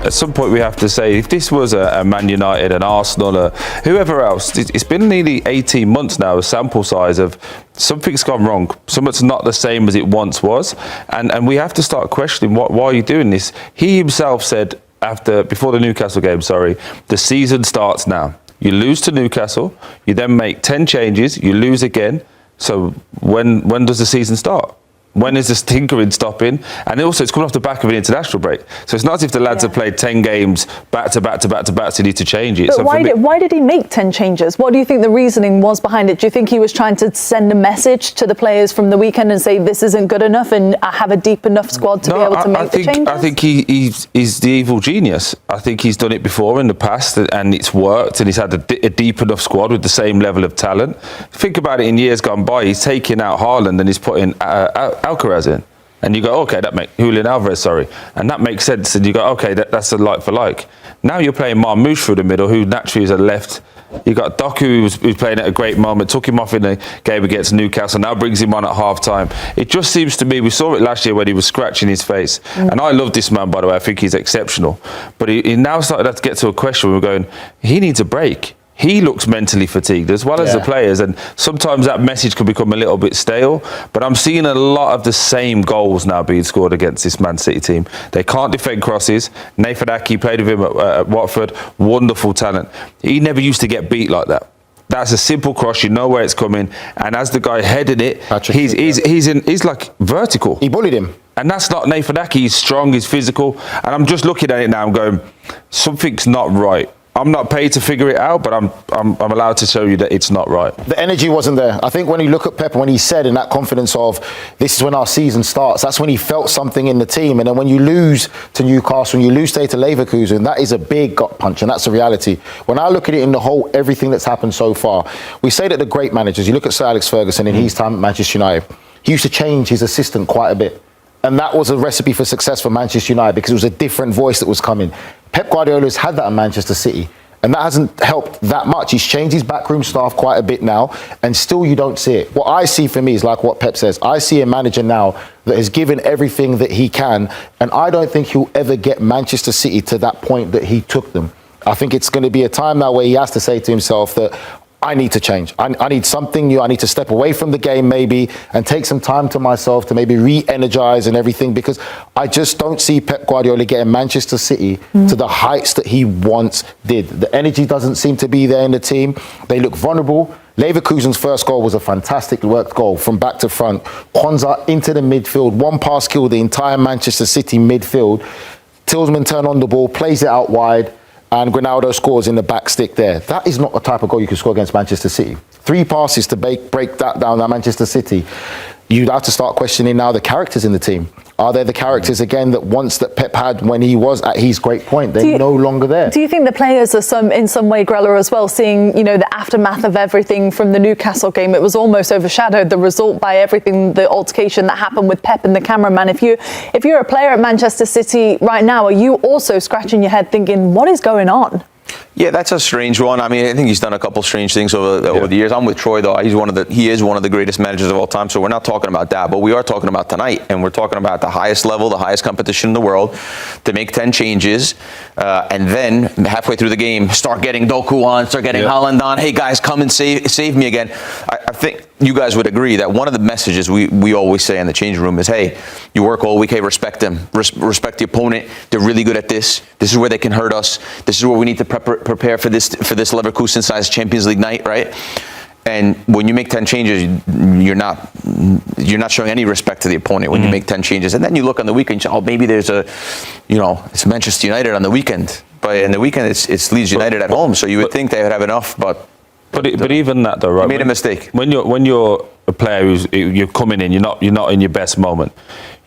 at some point we have to say, if this was a Man United, an Arsenal, or whoever else, it's been nearly 18 months now, a sample size of something's gone wrong. Something's not the same as it once was. And we have to start questioning, why are you doing this? He himself said, before the Newcastle game, the season starts now. You lose to Newcastle, you then make 10 changes, you lose again. So when does the season start? When is this tinkering stopping? And also, it's coming off the back of an international break. So it's not as if the lads have played 10 games back to back, so need to change it. But so why did he make 10 changes? What do you think the reasoning was behind it? Do you think he was trying to send a message to the players from the weekend and say, this isn't good enough and I have a deep enough squad to be able to make the changes? I think he's the evil genius. I think he's done it before in the past and it's worked, and he's had a deep enough squad with the same level of talent. Think about it, in years gone by, he's taken out Haaland and he's putting Alcaraz in, and you go, okay, Julian Alvarez, and that makes sense, and you go, okay, that's a like for like. Now you're playing Marmoush through the middle, who naturally is a left. You got Doku, who's playing at a great moment, took him off in the game against Newcastle, now brings him on at half time. It just seems to me, we saw it last year when he was scratching his face, and I love this man, by the way, I think he's exceptional, but he now started to get to a question where we're going, he needs a break. He looks mentally fatigued as well as the players, and sometimes that message can become a little bit stale. But I'm seeing a lot of the same goals now being scored against this Man City team. They can't defend crosses. Nathan Ake played with him at Watford, wonderful talent. He never used to get beat like that. That's a simple cross, you know where it's coming, and as the guy heading it, he's like vertical. He bullied him. And that's not Nathan Ake. He's strong, he's physical, and I'm just looking at it now and going, something's not right. I'm not paid to figure it out, but I'm allowed to show you that it's not right. The energy wasn't there. I think when you look at Pep, when he said in that confidence of, this is when our season starts, that's when he felt something in the team. And then when you lose to Newcastle, when you lose to Leverkusen, that is a big gut punch, and that's the reality. When I look at it in the whole, everything that's happened so far, we say that the great managers, you look at Sir Alex Ferguson in his time at Manchester United, he used to change his assistant quite a bit. And that was a recipe for success for Manchester United, because it was a different voice that was coming. Pep Guardiola's had that at Manchester City, and that hasn't helped that much. He's changed his backroom staff quite a bit now, and still you don't see it. What I see for me is like what Pep says. I see a manager now that has given everything that he can, and I don't think he'll ever get Manchester City to that point that he took them. I think it's going to be a time now where he has to say to himself that I need to change. I need something new. I need to step away from the game maybe and take some time to myself to maybe re-energize and everything, because I just don't see Pep Guardiola getting Manchester City to the heights that he once did. The energy doesn't seem to be there in the team. They look vulnerable. Leverkusen's first goal was a fantastic worked goal from back to front. Kwanzaa into the midfield. One pass killed the entire Manchester City midfield. Tillman turned on the ball, plays it out wide, and Ronaldo scores in the back stick there. That is not the type of goal you can score against Manchester City. 3 passes to break that down at Manchester City. You'd have to start questioning now the characters in the team. Are there the characters again that once that Pep had when he was at his great point? They're no longer there. Do you think the players are in some way, Grella, as well, seeing, you know, the aftermath of everything from the Newcastle game? It was almost overshadowed, the result, by everything, the altercation that happened with Pep and the cameraman. If you're a player at Manchester City right now, are you also scratching your head thinking, what is going on? Yeah, that's a strange one. I mean, I think he's done a couple strange things over the years. I'm with Troy, though. He is one of the greatest managers of all time. So we're not talking about that, but we are talking about tonight, and we're talking about the highest level, the highest competition in the world, to make 10 changes, and then halfway through the game, start getting Doku on, start getting Haaland on. Hey guys, come and save me again. I think you guys would agree that one of the messages we always say in the changing room is, hey, you work all week, hey, respect them, respect the opponent. They're really good at this. This is where they can hurt us. This is where we need to prepare for this Leverkusen-sized Champions League night, right? And when you make 10 changes, you're not showing any respect to the opponent when you make 10 changes. And then you look on the weekend, oh, maybe there's it's Manchester United on the weekend. But in the weekend, it's Leeds United at home. So you would think they would have enough, but even that though, right? Made a mistake. When you're a player you're coming in, you're not in your best moment.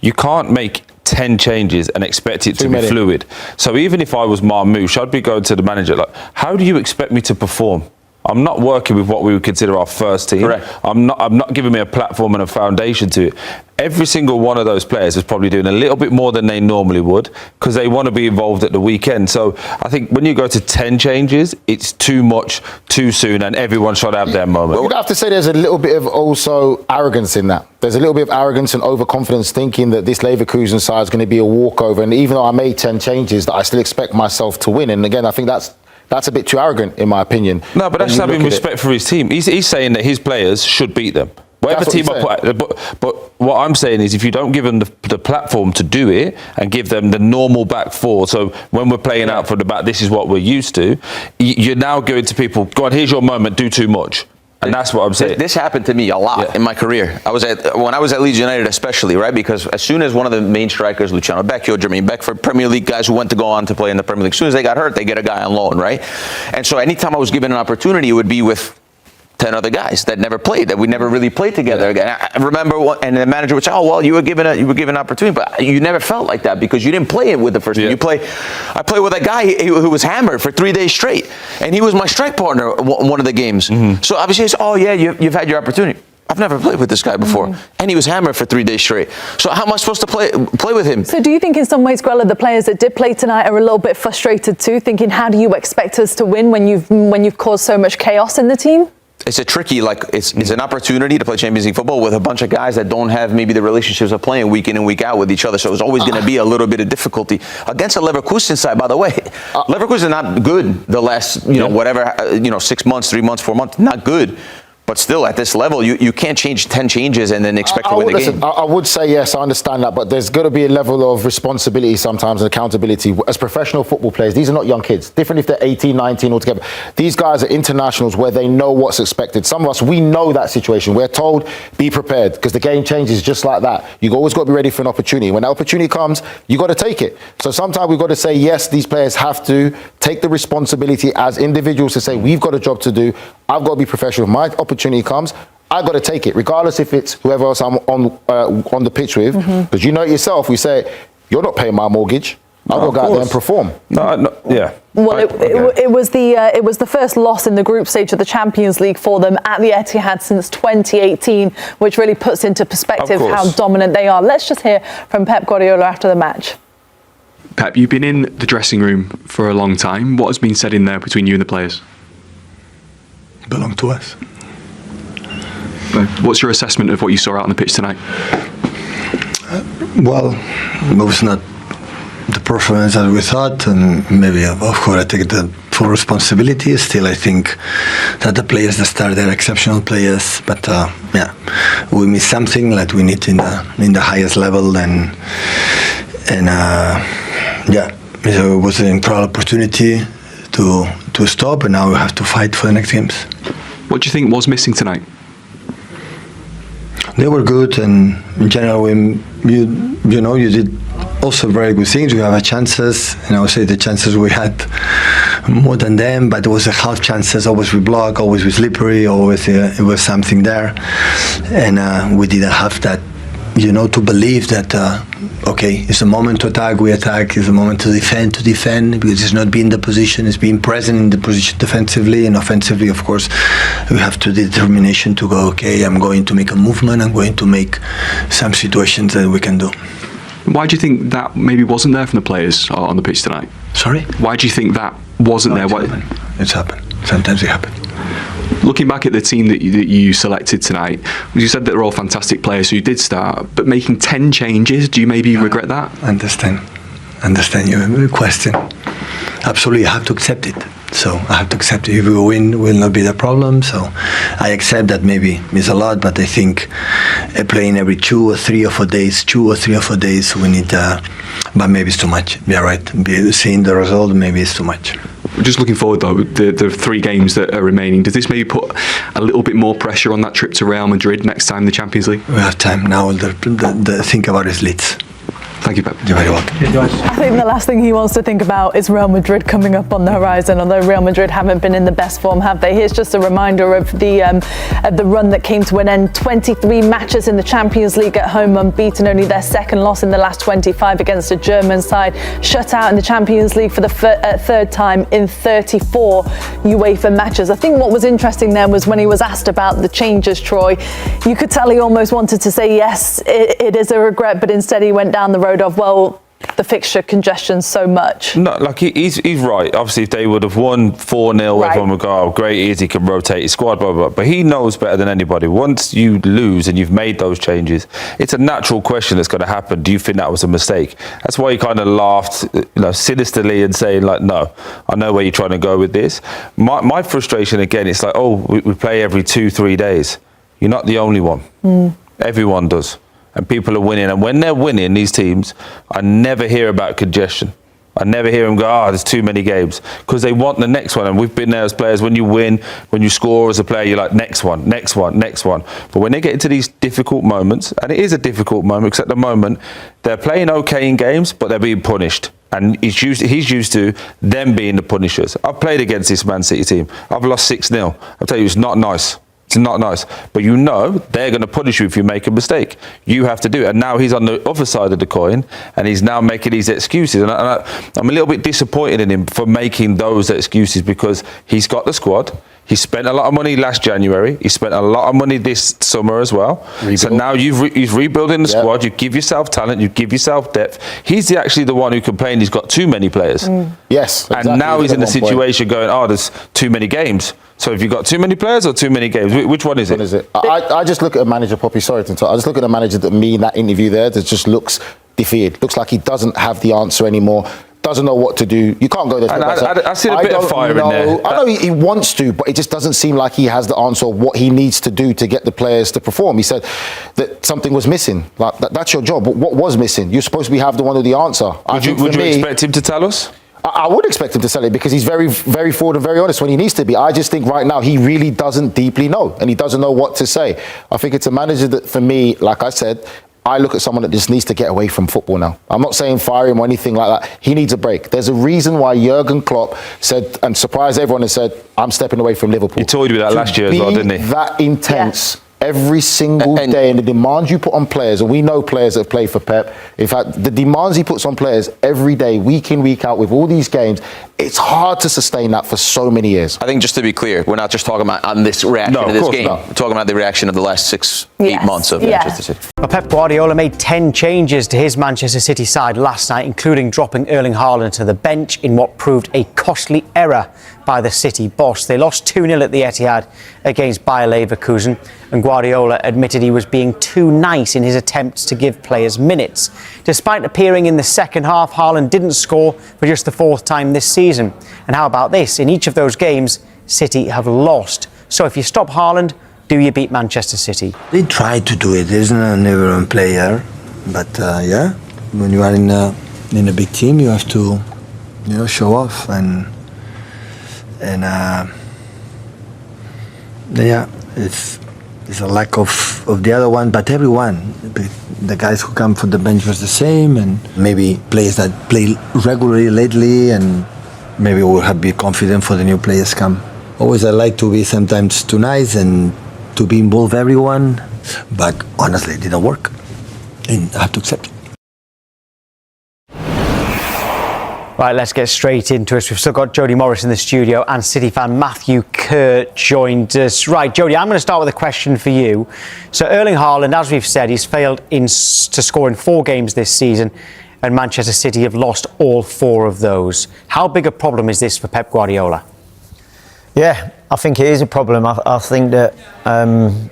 You can't make 10 changes and expect it to be fluid. So even if I was Marmoush, I'd be going to the manager like, how do you expect me to perform? I'm not working with what we would consider our first team. Correct. I'm not giving me a platform and a foundation to it. Every single one of those players is probably doing a little bit more than they normally would because they want to be involved at the weekend. So I think when you go to 10 changes, it's too much, too soon, and everyone should have their moment. You'd have to say there's a little bit of also arrogance in that. There's a little bit of arrogance and overconfidence thinking that this Leverkusen side is going to be a walkover. And even though I made 10 changes, that I still expect myself to win. And again, I think that's a bit too arrogant, in my opinion. No, but that's having respect for his team. He's saying that his players should beat them. Whatever team but what I'm saying is if you don't give them the platform to do it and give them the normal back four, so when we're playing out from the back, this is what we're used to, you're now going to people, go on, here's your moment, do too much. And that's what I'm saying. This happened to me a lot in my career. When I was at Leeds United especially, right? Because as soon as one of the main strikers, Luciano Becchio, Jermaine Beckford, Premier League guys who went to go on to play in the Premier League, as soon as they got hurt, they get a guy on loan, right? And so anytime I was given an opportunity, it would be with 10 other guys that never played, that we never really played together again. I remember, and the manager would say, "Oh, well, you were given an opportunity, but you never felt like that because you didn't play it with the first team. I played with a guy who was hammered for 3 days straight, and he was my strike partner one of the games. So obviously, it's, oh yeah, you've had your opportunity. I've never played with this guy before, and he was hammered for 3 days straight. So how am I supposed to play with him? So do you think in some ways, Grella, the players that did play tonight are a little bit frustrated too, thinking, how do you expect us to win when you've caused so much chaos in the team? It's a tricky, it's an opportunity to play Champions League football with a bunch of guys that don't have maybe the relationships of playing week in and week out with each other. So it's always going to be a little bit of difficulty against a Leverkusen side. By the way, Leverkusen not good the last 6 months, 3 months, 4 months, not good. But still, at this level, you can't change 10 changes and then expect to win the game. I would say yes, I understand that, but there's got to be a level of responsibility sometimes and accountability. As professional football players, these are not young kids. Different if they're 18, 19 altogether. These guys are internationals where they know what's expected. Some of us, we know that situation. We're told, be prepared, because the game changes just like that. You've always got to be ready for an opportunity. When that opportunity comes, you've got to take it. So sometimes we've got to say, yes, these players have to take the responsibility as individuals to say, we've got a job to do. I've got to be professional. If my opportunity comes, I've got to take it, regardless if it's whoever else I'm on the pitch with. Because you know it yourself, we say, you're not paying my mortgage. I've got to go out there and perform. Well, it was the first loss in the group stage of the Champions League for them at the Etihad since 2018, which really puts into perspective how dominant they are. Let's just hear from Pep Guardiola after the match. Pep, you've been in the dressing room for a long time. What has been said in there between you and the players? Belong to us. What's your assessment of what you saw out on the pitch tonight? Well, it was not the performance that we thought, and maybe, of course, I take the full responsibility. Still, I think that the players that started are exceptional players, but we missed something that we need in the highest level, and it was an incredible opportunity to stop, and now we have to fight for the next games. What do you think was missing tonight? They were good, and in general, you did also very good things. You have chances, and I would say the chances we had more than them, but it was a half chances. Always we block, always we slippery, always it was something there, and we didn't have that. To believe that, it's a moment to attack, we attack, it's a moment to defend, because it's not being in the position, it's being present in the position defensively, and offensively, of course, we have to the determination to go, I'm going to make a movement, I'm going to make some situations that we can do. Why do you think that maybe wasn't there from the players on the pitch tonight? Sorry? Why do you think that wasn't there? It's happened. Sometimes it happens. Looking back at the team that you selected tonight, you said that they're all fantastic players who did start, but making 10 changes, do you maybe regret that? Understand your question. Absolutely, I have to accept it. So I have to accept it. If we win, will not be the problem. So I accept that maybe it's a lot, but I think playing every 2 or 3 or 4 days, we need, but maybe it's too much. Yeah, right. Seeing the result, maybe it's too much. Just looking forward though, the 3 games that are remaining, does this maybe put a little bit more pressure on that trip to Real Madrid next time the Champions League? We have time now. The think about is Leeds. Thank you, Pep. You're very welcome. I think the last thing he wants to think about is Real Madrid coming up on the horizon, although Real Madrid haven't been in the best form, have they? Here's just a reminder of the run that came to an end. 23 matches in the Champions League at home, unbeaten, only their second loss in the last 25 against a German side. Shut out in the Champions League for the third time in 34 UEFA matches. I think what was interesting there was when he was asked about the changes, Troy, you could tell he almost wanted to say yes, it is a regret, but instead he went down the road of, well, the fixture congestion so much. No, like he's right. Obviously, if they would have won 4-0, Right. everyone would go, oh, great, he is, he can rotate his squad, blah, blah, blah. But he knows better than anybody. Once you lose and you've made those changes, it's a natural question that's going to happen. Do you think that was a mistake? That's why he kind of laughed, sinisterly and saying, like, no, I know where you're trying to go with this. My frustration, again, it's like, oh, we play every 2-3 days. You're not the only one. Everyone does. And people are winning. And when they're winning, these teams, I never hear about congestion. I never hear them go, there's too many games. Because they want the next one. And we've been there as players. When you win, when you score as a player, you're like, next one, next one, next one. But when they get into these difficult moments, and it is a difficult moment, because at the moment, they're playing okay in games, but they're being punished. And he's used to them being the punishers. I've played against this Man City team. I've lost 6-0. I'll tell you, it's not nice. It's not nice. But you know they're going to punish you if you make a mistake. You have to do it. And now he's on the other side of the coin and he's now making these excuses. And I'm a little bit disappointed in him for making those excuses because he's got the squad. He spent a lot of money last January. He spent a lot of money this summer as well. Rebuild. So now he's rebuilding the squad. You give yourself talent. You give yourself depth. He's actually the one who complained he's got too many players. Yes. Exactly. And now he's in the situation going, there's too many games. So have you got too many players or too many games? Which one is it? What is it? I just look at a manager, Poppy, sorry to interrupt. I just look at a manager that me in that interview there that just looks defeated. Looks like he doesn't have the answer anymore. Doesn't know what to do. You can't go there. I see a bit of fire in there. I know he wants to, but it just doesn't seem like he has the answer of what he needs to do to get the players to perform. He said that something was missing. Like that's your job. What was missing? You're supposed to have the one with the answer. Would you expect him to tell us? I would expect him to sell it because he's very, very forward and very honest when he needs to be. I just think right now he really doesn't deeply know and he doesn't know what to say. I think it's a manager that, for me, like I said, I look at someone that just needs to get away from football now. I'm not saying fire him or anything like that. He needs a break. There's a reason why Jurgen Klopp said and surprised everyone and said, I'm stepping away from Liverpool. He told you that last year as well, didn't he? That intense. Every single day, and the demands you put on players, and we know players that have played for Pep. In fact, the demands he puts on players every day, week in, week out, with all these games, it's hard to sustain that for so many years. I think just to be clear, we're not just talking about on this reaction to this game. No. We're talking about the reaction of the last 6-8 months of Manchester City. Well, Pep Guardiola made 10 changes to his Manchester City side last night, including dropping Erling Haaland to the bench in what proved a costly error by the City boss. They lost 2-0 at the Etihad against Bayer Leverkusen, and Guardiola admitted he was being too nice in his attempts to give players minutes. Despite appearing in the second half, Haaland didn't score for just the fourth time this season. And how about this? In each of those games, City have lost. So if you stop Haaland, do you beat Manchester City? They try to do it. There's never one player, but when you are in a big team, you have to, show off and it's a lack of the other one, but everyone, the guys who come from the bench was the same, and maybe players that play regularly lately, and maybe we'll have be confident for the new players come. Always I like to be sometimes too nice and to be involve everyone, but honestly it didn't work, and I have to accept it. Right, let's get straight into it. We've still got Jody Morris in the studio and City fan Matthew Kerr joined us. Right, Jody, I'm going to start with a question for you. So Erling Haaland, as we've said, he's failed to score in 4 games this season, and Manchester City have lost all 4 of those. How big a problem is this for Pep Guardiola? Yeah, I think it is a problem. I think that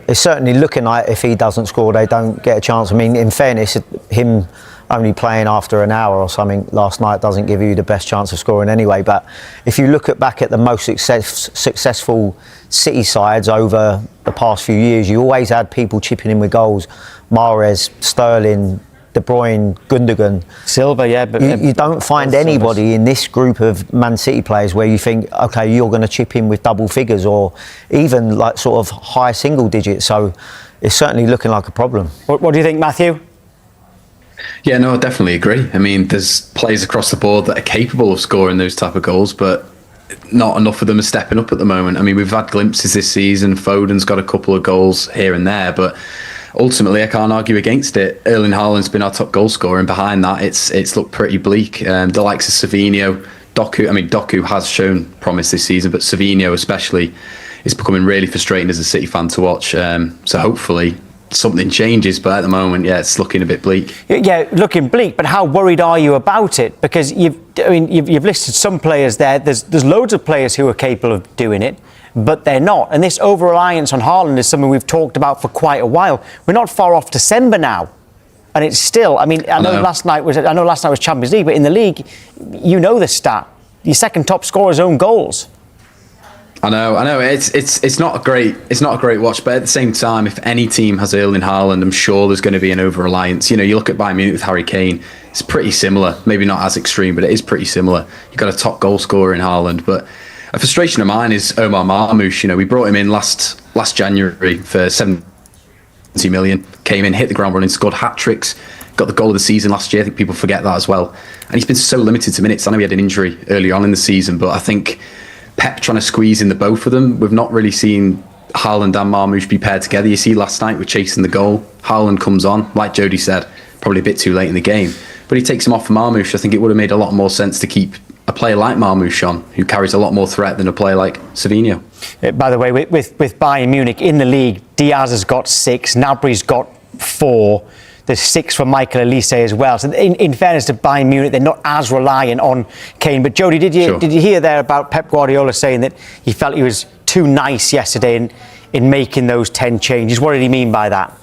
it's certainly looking like if he doesn't score, they don't get a chance. I mean, in fairness, him only playing after an hour or something last night doesn't give you the best chance of scoring anyway. But if you look back at the most successful City sides over the past few years, you always had people chipping in with goals. Mahrez, Sterling, De Bruyne, Gundogan, Silva, but you don't find anybody in this group of Man City players where you think, okay, you're going to chip in with double figures or even like sort of high single digits. So it's certainly looking like a problem. What do you think, Matthew? Yeah, no, I definitely agree. I mean, there's players across the board that are capable of scoring those type of goals, but not enough of them are stepping up at the moment. I mean, we've had glimpses this season. Foden's got a couple of goals here and there, but ultimately, I can't argue against it. Erling Haaland's been our top goal scorer, and behind that, it's looked pretty bleak. The likes of Savinho, Doku. I mean, Doku has shown promise this season, but Savinho especially is becoming really frustrating as a City fan to watch. So hopefully something changes, but at the moment, yeah, it's looking a bit bleak. Yeah, looking bleak, but how worried are you about it? Because you've listed some players there. There's loads of players who are capable of doing it, but they're not. And this over-reliance on Haaland is something we've talked about for quite a while. We're not far off December now, and it's still. I mean, I know last night was Champions League, but in the league, you know the stat. Your second top scorer's own goals. I know. It's not a great watch, but at the same time, if any team has Erling Haaland, I'm sure there's going to be an over-reliance. You know, you look at Bayern Munich with Harry Kane, it's pretty similar. Maybe not as extreme, but it is pretty similar. You've got a top goal scorer in Haaland, but a frustration of mine is Omar Marmoush. You know, we brought him in last January for 70 million. Came in, hit the ground running, scored hat-tricks, got the goal of the season last year. I think people forget that as well. And he's been so limited to minutes. I know he had an injury early on in the season, but I think Pep trying to squeeze in the both of them. We've not really seen Haaland and Marmoush be paired together. You see last night we're chasing the goal. Haaland comes on, like Jody said, probably a bit too late in the game. But he takes him off for Marmoush. I think it would have made a lot more sense to keep a player like Marmoush on, who carries a lot more threat than a player like Savinho. By the way, with Bayern Munich in the league, Diaz has got 6, Gnabry's got 4. There's 6 for Michael Olise as well. So in fairness to Bayern Munich, they're not as reliant on Kane. But Jody, did you hear there about Pep Guardiola saying that he felt he was too nice yesterday in making those 10 changes? What did he mean by that?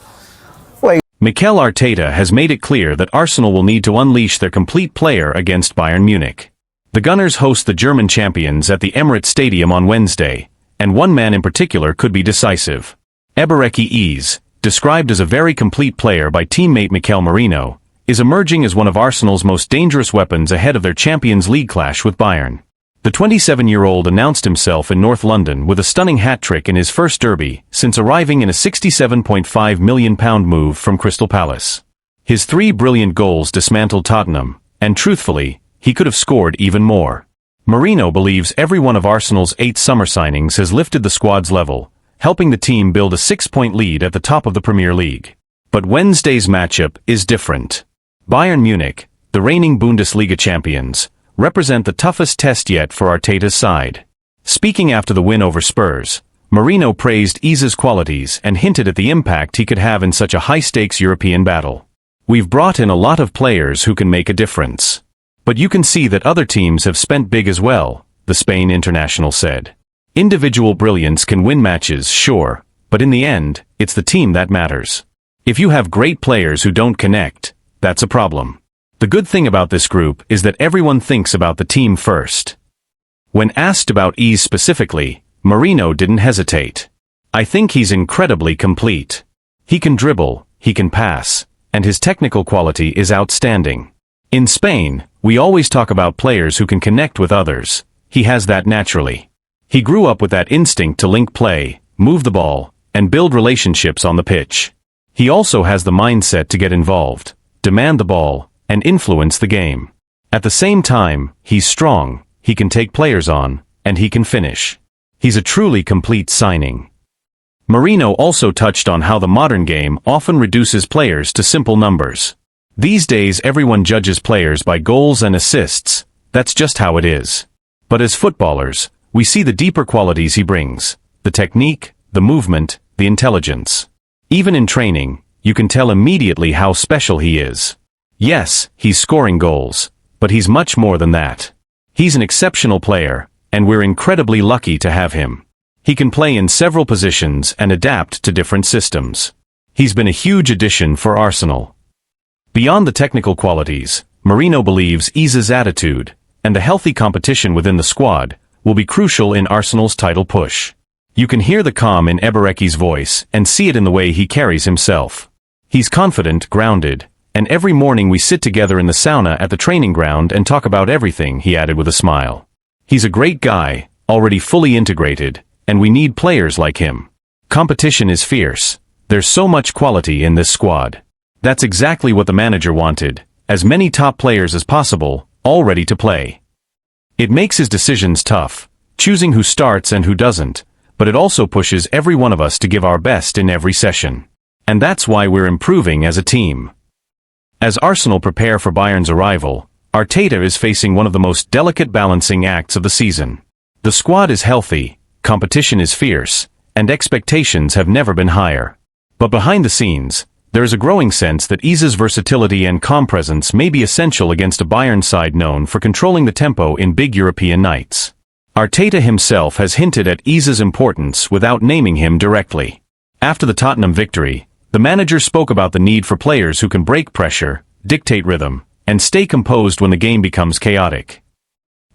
Mikel Arteta has made it clear that Arsenal will need to unleash their complete player against Bayern Munich. The Gunners host the German champions at the Emirates Stadium on Wednesday, and one man in particular could be decisive. Ebereki Eze, described as a very complete player by teammate Mikel Merino, is emerging as one of Arsenal's most dangerous weapons ahead of their Champions League clash with Bayern. The 27-year-old announced himself in North London with a stunning hat-trick in his first derby since arriving in a £67.5 million move from Crystal Palace. His 3 brilliant goals dismantled Tottenham, and truthfully, he could have scored even more. Merino believes every one of Arsenal's 8 summer signings has lifted the squad's level, helping the team build a 6-point lead at the top of the Premier League. But Wednesday's matchup is different. Bayern Munich, the reigning Bundesliga champions, represent the toughest test yet for Arteta's side. Speaking after the win over Spurs, Merino praised Eze's qualities and hinted at the impact he could have in such a high-stakes European battle. We've brought in a lot of players who can make a difference. But you can see that other teams have spent big as well, the Spain international said. Individual brilliance can win matches, sure, but in the end, it's the team that matters. If you have great players who don't connect, that's a problem. The good thing about this group is that everyone thinks about the team first. When asked about Eze specifically, Merino didn't hesitate. I think he's incredibly complete. He can dribble, he can pass, and his technical quality is outstanding. In Spain, we always talk about players who can connect with others. He has that naturally. He grew up with that instinct to link play, move the ball, and build relationships on the pitch. He also has the mindset to get involved, demand the ball, and influence the game. At the same time, he's strong, he can take players on, and he can finish. He's a truly complete signing. Merino also touched on how the modern game often reduces players to simple numbers. These days everyone judges players by goals and assists, that's just how it is. But as footballers, we see the deeper qualities he brings, the technique, the movement, the intelligence. Even in training, you can tell immediately how special he is. Yes, he's scoring goals, but he's much more than that. He's an exceptional player, and we're incredibly lucky to have him. He can play in several positions and adapt to different systems. He's been a huge addition for Arsenal. Beyond the technical qualities, Merino believes Eze's attitude, and the healthy competition within the squad, will be crucial in Arsenal's title push. You can hear the calm in Ebereki's voice and see it in the way he carries himself. He's confident, grounded, and every morning we sit together in the sauna at the training ground and talk about everything, he added with a smile. He's a great guy, already fully integrated, and we need players like him. Competition is fierce. There's so much quality in this squad. That's exactly what the manager wanted, as many top players as possible, all ready to play. It makes his decisions tough, choosing who starts and who doesn't, but it also pushes every one of us to give our best in every session. And that's why we're improving as a team. As Arsenal prepare for Bayern's arrival, Arteta is facing one of the most delicate balancing acts of the season. The squad is healthy, competition is fierce, and expectations have never been higher. But behind the scenes, there is a growing sense that Iza's versatility and calm presence may be essential against a Bayern side known for controlling the tempo in big European nights. Arteta himself has hinted at Iza's importance without naming him directly. After the Tottenham victory, the manager spoke about the need for players who can break pressure, dictate rhythm, and stay composed when the game becomes chaotic.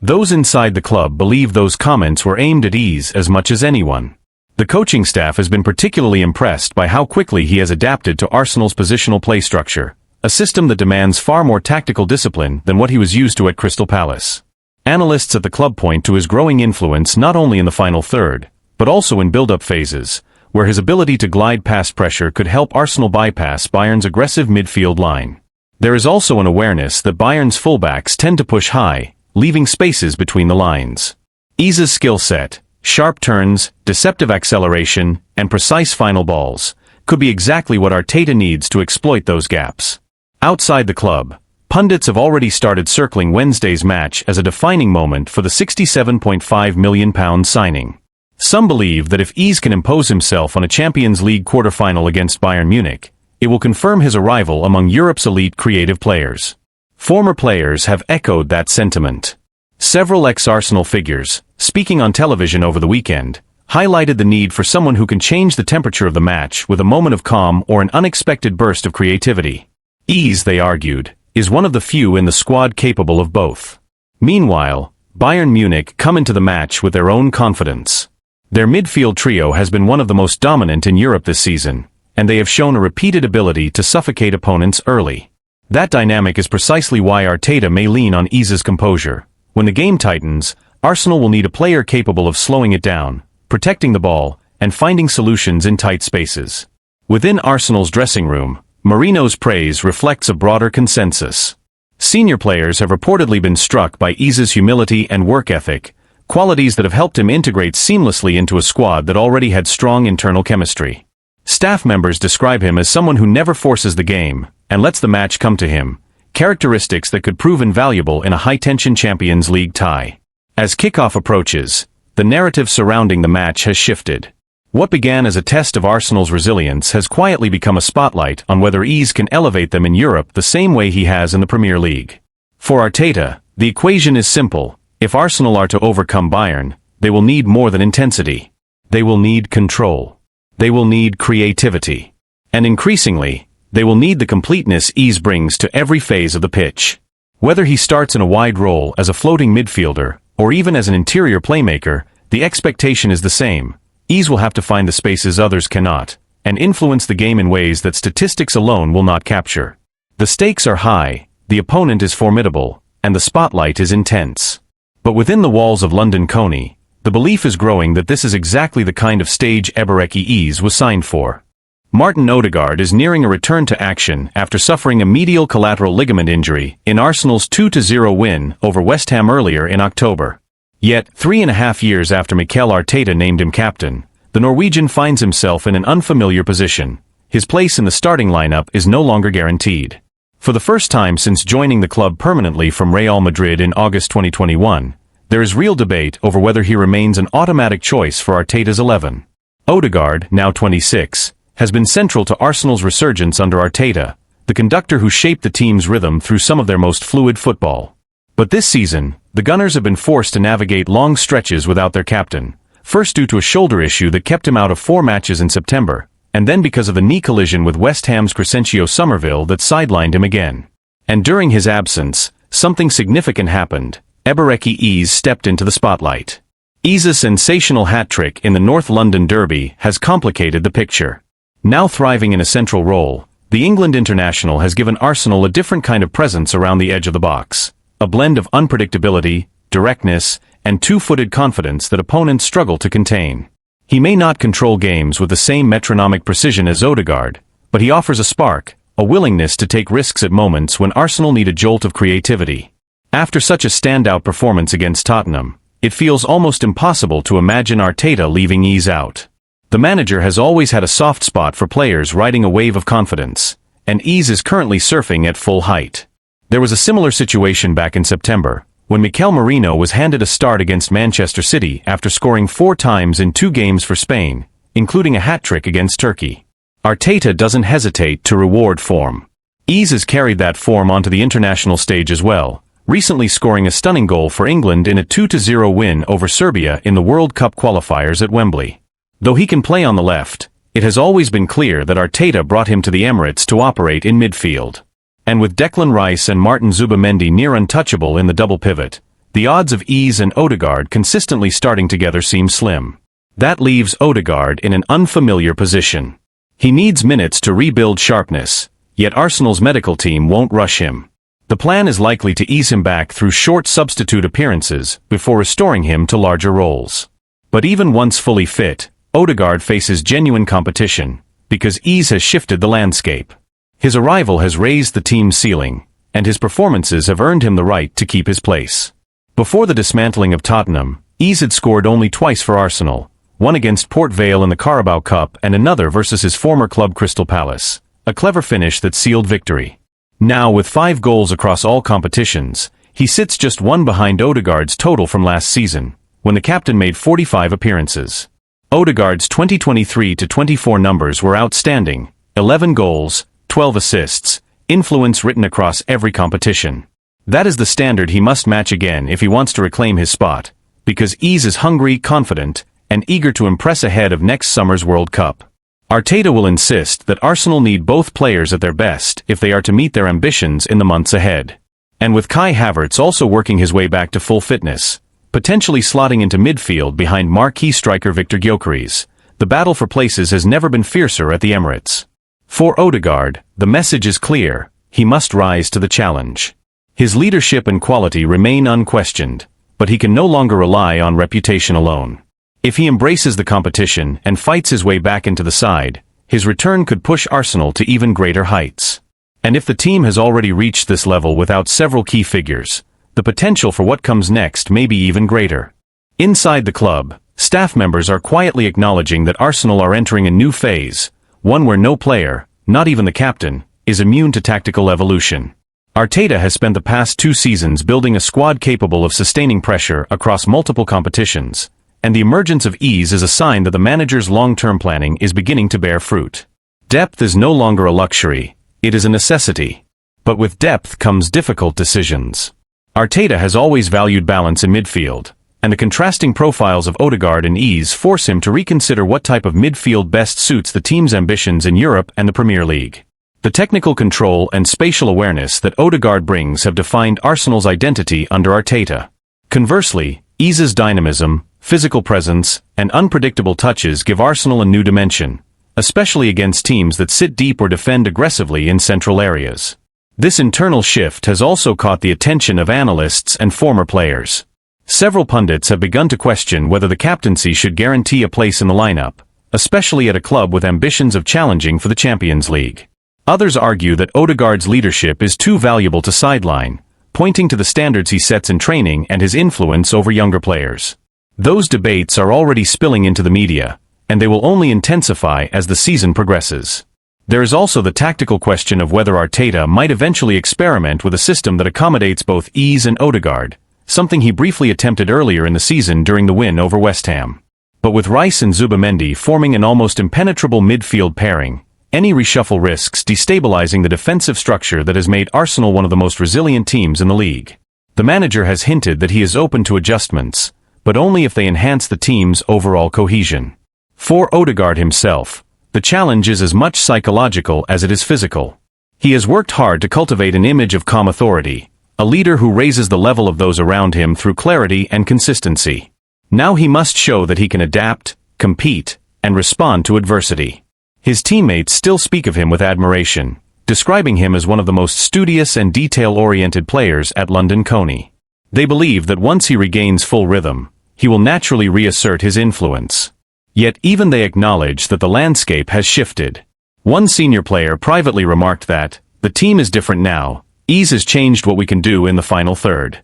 Those inside the club believe those comments were aimed at Iza as much as anyone. The coaching staff has been particularly impressed by how quickly he has adapted to Arsenal's positional play structure, a system that demands far more tactical discipline than what he was used to at Crystal Palace. Analysts at the club point to his growing influence not only in the final third, but also in build-up phases, where his ability to glide past pressure could help Arsenal bypass Bayern's aggressive midfield line. There is also an awareness that Bayern's fullbacks tend to push high, leaving spaces between the lines. Iza's skill set, sharp turns, deceptive acceleration, and precise final balls, could be exactly what Arteta needs to exploit those gaps. Outside the club, pundits have already started circling Wednesday's match as a defining moment for the £67.5 million signing. Some believe that if Iza can impose himself on a Champions League quarter-final against Bayern Munich, it will confirm his arrival among Europe's elite creative players. Former players have echoed that sentiment. Several ex-Arsenal figures, speaking on television over the weekend, highlighted the need for someone who can change the temperature of the match with a moment of calm or an unexpected burst of creativity. Iza, they argued, is one of the few in the squad capable of both. Meanwhile, Bayern Munich come into the match with their own confidence. Their midfield trio has been one of the most dominant in Europe this season, and they have shown a repeated ability to suffocate opponents early. That dynamic is precisely why Arteta may lean on Iza's composure. When the game tightens, Arsenal will need a player capable of slowing it down, protecting the ball, and finding solutions in tight spaces. Within Arsenal's dressing room, Mourinho's praise reflects a broader consensus. Senior players have reportedly been struck by Iza's humility and work ethic, qualities that have helped him integrate seamlessly into a squad that already had strong internal chemistry. Staff members describe him as someone who never forces the game and lets the match come to him, characteristics that could prove invaluable in a high-tension Champions League tie. As kickoff approaches, the narrative surrounding the match has shifted. What began as a test of Arsenal's resilience has quietly become a spotlight on whether Iza can elevate them in Europe the same way he has in the Premier League. For Arteta, the equation is simple. If Arsenal are to overcome Bayern, they will need more than intensity. They will need control. They will need creativity. And increasingly, they will need the completeness Iza brings to every phase of the pitch. Whether he starts in a wide role as a floating midfielder, or even as an interior playmaker, the expectation is the same. Iza will have to find the spaces others cannot, and influence the game in ways that statistics alone will not capture. The stakes are high, the opponent is formidable, and the spotlight is intense. But within the walls of London Coney, the belief is growing that this is exactly the kind of stage Ebereki Iza was signed for. Martin Odegaard is nearing a return to action after suffering a medial collateral ligament injury in Arsenal's 2-0 win over West Ham earlier in October. Yet, 3.5 years after Mikel Arteta named him captain, the Norwegian finds himself in an unfamiliar position. His place in the starting lineup is no longer guaranteed. For the first time since joining the club permanently from Real Madrid in August 2021, there is real debate over whether he remains an automatic choice for Arteta's 11. Odegaard, now 26, has been central to Arsenal's resurgence under Arteta, the conductor who shaped the team's rhythm through some of their most fluid football. But this season, the Gunners have been forced to navigate long stretches without their captain, first due to a shoulder issue that kept him out of 4 matches in September, and then because of a knee collision with West Ham's Crescencio Somerville that sidelined him again. And during his absence, something significant happened. Ebereki Iza stepped into the spotlight. Iza's sensational hat-trick in the North London Derby has complicated the picture. Now thriving in a central role, the England international has given Arsenal a different kind of presence around the edge of the box. A blend of unpredictability, directness, and two-footed confidence that opponents struggle to contain. He may not control games with the same metronomic precision as Odegaard, but he offers a spark, a willingness to take risks at moments when Arsenal need a jolt of creativity. After such a standout performance against Tottenham, it feels almost impossible to imagine Arteta leaving ease out. The manager has always had a soft spot for players riding a wave of confidence, and ease is currently surfing at full height. There was a similar situation back in September, when Mikel Merino was handed a start against Manchester City after scoring 4 times in 2 games for Spain, including a hat-trick against Turkey. Arteta doesn't hesitate to reward form. Ease has carried that form onto the international stage as well, recently scoring a stunning goal for England in a 2-0 win over Serbia in the World Cup qualifiers at Wembley. Though he can play on the left, it has always been clear that Arteta brought him to the Emirates to operate in midfield. And with Declan Rice and Martin Zubamendi near untouchable in the double pivot, the odds of Ease and Odegaard consistently starting together seem slim. That leaves Odegaard in an unfamiliar position. He needs minutes to rebuild sharpness, yet Arsenal's medical team won't rush him. The plan is likely to ease him back through short substitute appearances before restoring him to larger roles. But even once fully fit, Odegaard faces genuine competition, because Ease has shifted the landscape. His arrival has raised the team's ceiling, and his performances have earned him the right to keep his place. Before the dismantling of Tottenham, Ease had scored only twice for Arsenal, one against Port Vale in the Carabao Cup and another versus his former club Crystal Palace, a clever finish that sealed victory. Now with 5 goals across all competitions, he sits just 1 behind Odegaard's total from last season, when the captain made 45 appearances. Odegaard's 2023-24 numbers were outstanding: 11 goals, 12 assists, influence written across every competition. That is the standard he must match again if he wants to reclaim his spot, because Ease is hungry, confident, and eager to impress ahead of next summer's World Cup. Arteta will insist that Arsenal need both players at their best if they are to meet their ambitions in the months ahead. And with Kai Havertz also working his way back to full fitness, potentially slotting into midfield behind marquee striker Victor Gyökeres, the battle for places has never been fiercer at the Emirates. For Odegaard, the message is clear: he must rise to the challenge. His leadership and quality remain unquestioned, but he can no longer rely on reputation alone. If he embraces the competition and fights his way back into the side, his return could push Arsenal to even greater heights. And if the team has already reached this level without several key figures, the potential for what comes next may be even greater. Inside the club, staff members are quietly acknowledging that Arsenal are entering a new phase, one where no player, not even the captain, is immune to tactical evolution. Arteta has spent the past 2 seasons building a squad capable of sustaining pressure across multiple competitions, and the emergence of Ease is a sign that the manager's long-term planning is beginning to bear fruit. Depth is no longer a luxury, it is a necessity. But with depth comes difficult decisions. Arteta has always valued balance in midfield, and the contrasting profiles of Odegaard and Ease force him to reconsider what type of midfield best suits the team's ambitions in Europe and the Premier League. The technical control and spatial awareness that Odegaard brings have defined Arsenal's identity under Arteta. Conversely, Ease's dynamism, physical presence, and unpredictable touches give Arsenal a new dimension, especially against teams that sit deep or defend aggressively in central areas. This internal shift has also caught the attention of analysts and former players. Several pundits have begun to question whether the captaincy should guarantee a place in the lineup, especially at a club with ambitions of challenging for the Champions League. Others argue that Odegaard's leadership is too valuable to sideline, pointing to the standards he sets in training and his influence over younger players. Those debates are already spilling into the media, and they will only intensify as the season progresses. There is also the tactical question of whether Arteta might eventually experiment with a system that accommodates both Ease and Odegaard, something he briefly attempted earlier in the season during the win over West Ham. But with Rice and Zubamendi forming an almost impenetrable midfield pairing, any reshuffle risks destabilizing the defensive structure that has made Arsenal one of the most resilient teams in the league. The manager has hinted that he is open to adjustments, but only if they enhance the team's overall cohesion. For Odegaard himself, the challenge is as much psychological as it is physical. He has worked hard to cultivate an image of calm authority, a leader who raises the level of those around him through clarity and consistency. Now he must show that he can adapt, compete, and respond to adversity. His teammates still speak of him with admiration, describing him as one of the most studious and detail-oriented players at London Coney. They believe that once he regains full rhythm, he will naturally reassert his influence. Yet even they acknowledge that the landscape has shifted. One senior player privately remarked that, "The team is different now, ease has changed what we can do in the final third."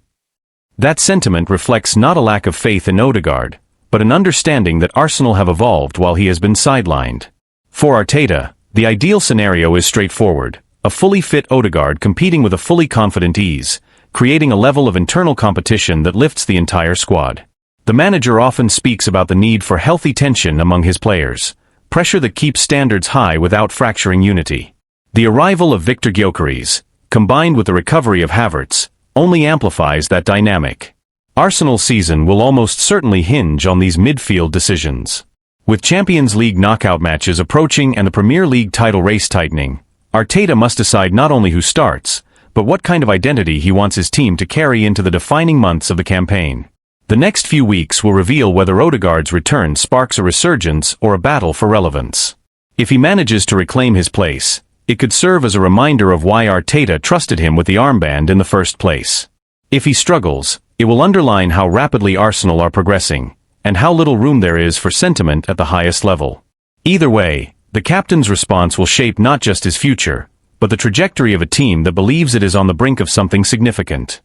That sentiment reflects not a lack of faith in Odegaard, but an understanding that Arsenal have evolved while he has been sidelined. For Arteta, the ideal scenario is straightforward: a fully fit Odegaard competing with a fully confident ease, creating a level of internal competition that lifts the entire squad. The manager often speaks about the need for healthy tension among his players, pressure that keeps standards high without fracturing unity. The arrival of Victor Gyökeres, combined with the recovery of Havertz, only amplifies that dynamic. Arsenal's season will almost certainly hinge on these midfield decisions. With Champions League knockout matches approaching and the Premier League title race tightening, Arteta must decide not only who starts, but what kind of identity he wants his team to carry into the defining months of the campaign. The next few weeks will reveal whether Odegaard's return sparks a resurgence or a battle for relevance. If he manages to reclaim his place, it could serve as a reminder of why Arteta trusted him with the armband in the first place. If he struggles, it will underline how rapidly Arsenal are progressing, and how little room there is for sentiment at the highest level. Either way, the captain's response will shape not just his future, but the trajectory of a team that believes it is on the brink of something significant.